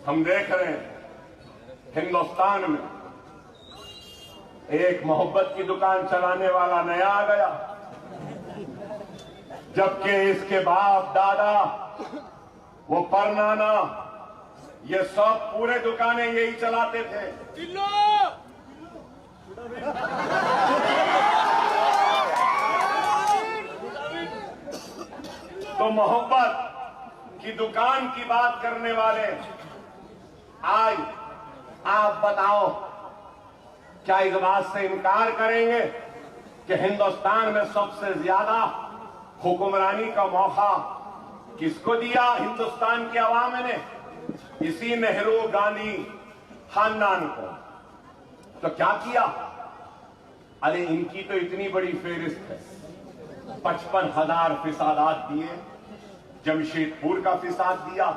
हम देख रहे हैं हिंदुस्तान में एक मोहब्बत की दुकान चलाने वाला नया आ गया, जबकि इसके बाप दादा, वो परनाना, ये सब पूरे दुकानें यही चलाते थे। तो मोहब्बत की दुकान की बात करने वाले आज आप बताओ, क्या इस बात से इनकार करेंगे कि हिंदुस्तान में सबसे ज्यादा हुक्मरानी का मौका किसको दिया? हिंदुस्तान की आवाम ने इसी नेहरू गांधी खानदान को। तो क्या किया? अरे इनकी तो इतनी बड़ी फेहरिस्त है, 55,000 फिसादात दिए, जमशेदपुर का फिसाद दिया,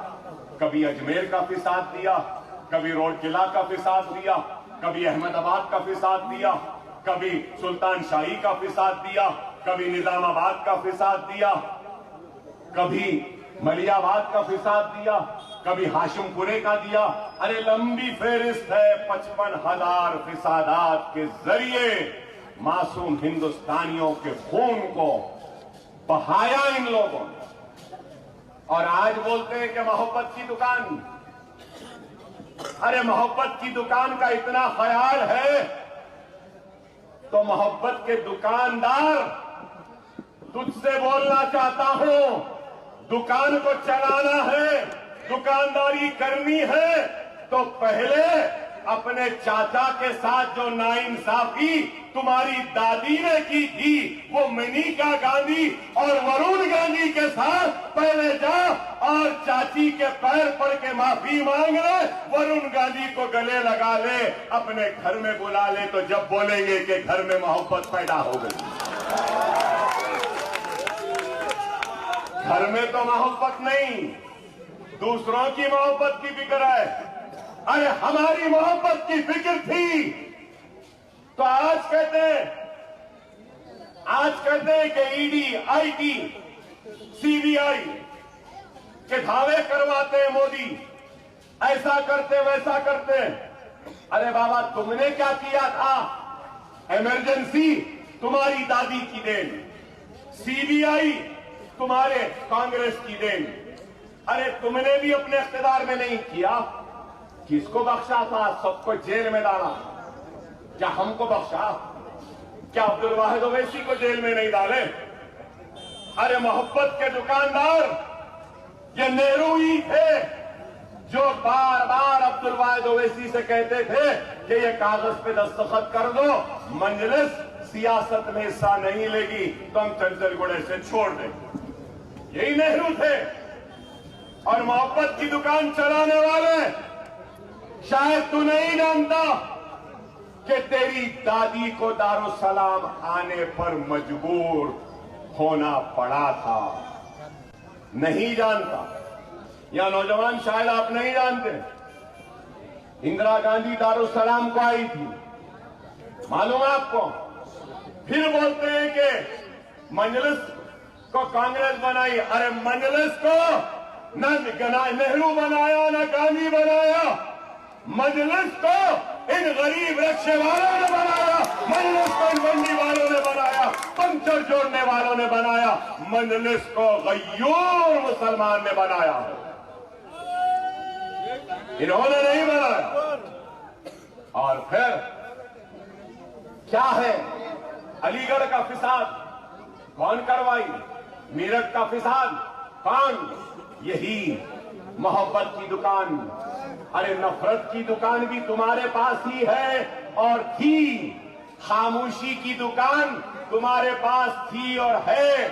कभी अजमेर का फिसाद दिया, कभी रोडकिला का फिसाद दिया, कभी अहमदाबाद का फिसाद दिया, कभी सुल्तान शाही का फिसाद दिया, कभी निजामाबाद का फिसाद दिया, कभी मलियाबाद का फिसाद दिया, कभी हाशिमपुरे का दिया। अरे लंबी फेहरिस्त है। 55,000 फिसादात के जरिए मासूम हिंदुस्तानियों के खून को बहाया इन लोगों ने, और आज बोलते हैं कि मोहब्बत की दुकान। अरे मोहब्बत की दुकान का इतना ख्याल है तो मोहब्बत के दुकानदार, तुझसे बोलना चाहता हूं, दुकान को चलाना है, दुकानदारी करनी है, तो पहले अपने चाचा के साथ जो नाइंसाफी तुम्हारी दादी ने की थी, वो मेनका गांधी और वरुण गांधी के साथ पहले जा और चाची के पैर पड़ के माफी मांग ले, वरुण गांधी को गले लगा ले, अपने घर में बुला ले, तो जब बोलेंगे कि घर में मोहब्बत पैदा हो गई। घर में तो मोहब्बत नहीं, दूसरों की मोहब्बत की फिक्र है। अरे हमारी मोहब्बत की फिक्र थी तो आज कहते हैं कि ईडी, आईटी, सीबीआई के दावे करवाते हैं मोदी, ऐसा करते वैसा करते। अरे बाबा, तुमने क्या किया था? इमरजेंसी तुम्हारी दादी की देन, सीबीआई तुम्हारे कांग्रेस की देन। अरे तुमने भी अपने इख्तियार में नहीं किया, किसको बख्शा था? सबको जेल में डाला। क्या हमको बख्शा? क्या अब्दुल वाहिद ओवैसी को जेल में नहीं डाले? अरे मोहब्बत के दुकानदार ये नेहरू ही थे जो बार बार अब्दुल वाहिद ओवैसी से कहते थे कि ये कागज पे दस्तखत कर दो, मजलिस सियासत में हिस्सा नहीं लेगी तो हम चंचलगुड़े से छोड़ दें। यही नेहरू थे। और मोहब्बत की दुकान चलाने वाले, शायद तू नहीं जानता कि तेरी दादी को दारुसलाम आने पर मजबूर होना पड़ा था। नहीं जानता, या नौजवान शायद आप नहीं जानते, इंदिरा गांधी दारुसलाम को आई थी, मालूम है आपको? फिर बोलते हैं कि मजलिस को कांग्रेस बनाई। अरे मजलिस को न नेहरू बनाया न गांधी बनाया, मजलिस को इन गरीब रिक्शे वालों ने बनाया, मजलिस को इन मंडी वालों ने बनाया, पंचर जोड़ने वालों ने बनाया, मजलिस को गय्यूर मुसलमान ने बनाया, इन्होंने नहीं बनाया। और फिर क्या है? अलीगढ़ का फिसाद कौन करवाई? मेरठ का फिसाद कौन? यही मोहब्बत की दुकान। अरे नफरत की दुकान भी तुम्हारे पास ही है और थी, खामोशी की दुकान तुम्हारे पास थी और है,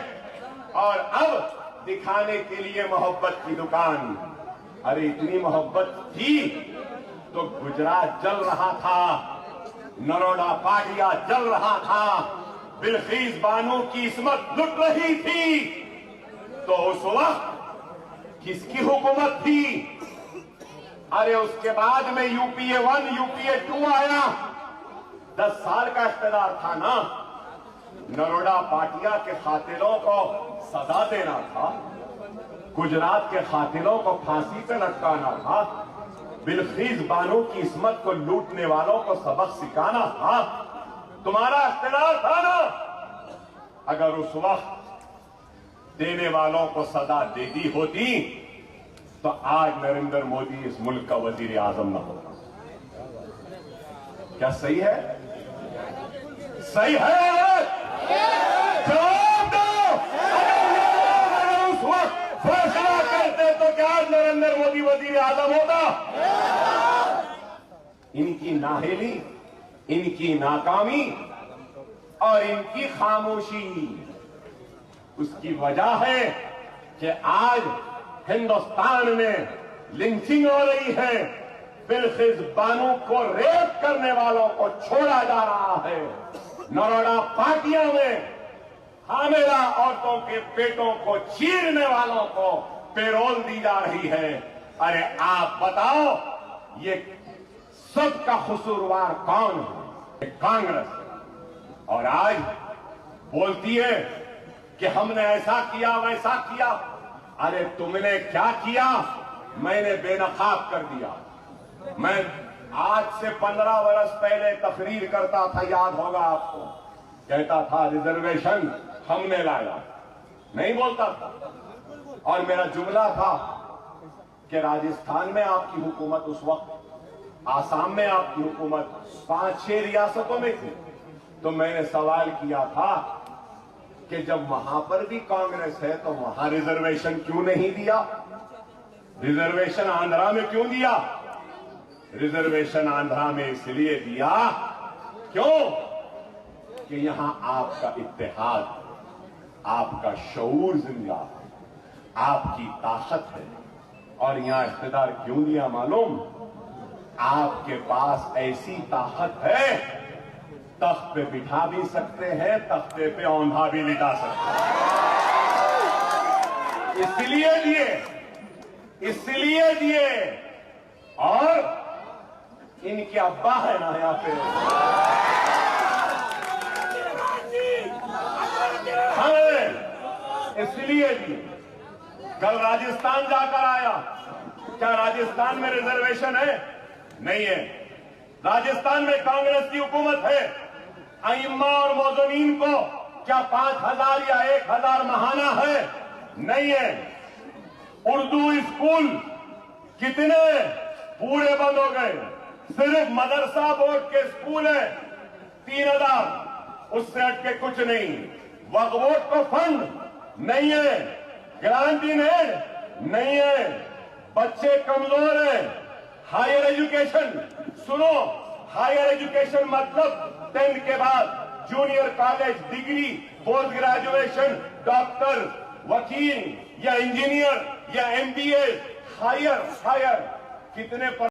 और अब दिखाने के लिए मोहब्बत की दुकान। अरे इतनी मोहब्बत थी तो गुजरात जल रहा था, नरोडा पाटिया जल रहा था, बिल्किस बानो की इस्मत लुट रही थी, तो उस वक्त किसकी हुकूमत थी? अरे उसके बाद में यूपीए 1, यूपीए 2 आया, 10 साल का इख्तियार था ना। नरोडा पाटिया के कातिलों को सजा देना था, गुजरात के कातिलों को फांसी पे लटकाना था, बिल्किस बानो की इस्मत को लूटने वालों को सबक सिखाना, हाँ तुम्हारा इख्तियार था ना। अगर उस वक्त देने वालों को सजा देती होती तो आज नरेंद्र मोदी इस मुल्क का वजीर आजम न होता। क्या सही है? सही है? जवाब दो। अगर उस वक्त फैसला करते तो क्या आज नरेंद्र मोदी वजीर आजम होता? इनकी नाहेली, इनकी नाकामी और इनकी खामोशी, उसकी वजह है कि आज हिंदुस्तान में लिंचिंग हो रही है। बिल्किस बानो को रेप करने वालों को छोड़ा जा रहा है। नरोड़ा पार्टियों में हामिला औरतों के पेटों को चीरने वालों को पेरोल दी जा रही है। अरे आप बताओ, ये सबका कसूरवार कौन है? कांग्रेस। और आज बोलती है कि हमने ऐसा किया वैसा किया। अरे तुमने क्या किया? मैंने बेनकाब कर दिया। मैं आज से 15 वर्ष पहले तकरीर करता था, याद होगा आपको, कहता था रिजर्वेशन हमने लाया, नहीं बोलता था। और मेरा जुमला था कि राजस्थान में आपकी हुकूमत उस वक्त, आसाम में आपकी हुकूमत 5-6 रियासतों में थी, तो मैंने सवाल किया था कि जब वहां पर भी कांग्रेस है तो वहां रिजर्वेशन क्यों नहीं दिया? रिजर्वेशन आंध्रा में क्यों दिया? रिजर्वेशन आंध्रा में इसलिए दिया क्यों कि यहां आपका इत्तेहाद, आपका शऊर जिंदा है, आपकी ताकत है। और यहां इख्तियार क्यों दिया मालूम? आपके पास ऐसी ताकत है, तख्त पे बिठा भी सकते हैं, तख्ते पे औंधा भी लिटा सकते हैं। इसलिए दिए। और इनके अब्बा है ना यहाँ पे, हमें इसलिए दिए। कल राजस्थान जाकर आया, क्या राजस्थान में रिजर्वेशन है? नहीं है। राजस्थान में कांग्रेस की हुकूमत है। अइम्मा और मौजूमीन को क्या 5,000 या 1,000 महाना है? नहीं है। उर्दू स्कूल कितने पूरे बंद हो गए? सिर्फ मदरसा बोर्ड के स्कूल है 3,000, उससे हटके कुछ नहीं। वक्फ बोर्ड को फंड नहीं है, ग्रांटीन है नहीं है, बच्चे कमजोर हैं। हायर एजुकेशन सुनो, हायर एजुकेशन मतलब 10th के बाद junior college degree, post graduation, doctor, वकील या इंजीनियर या MBA, हायर कितने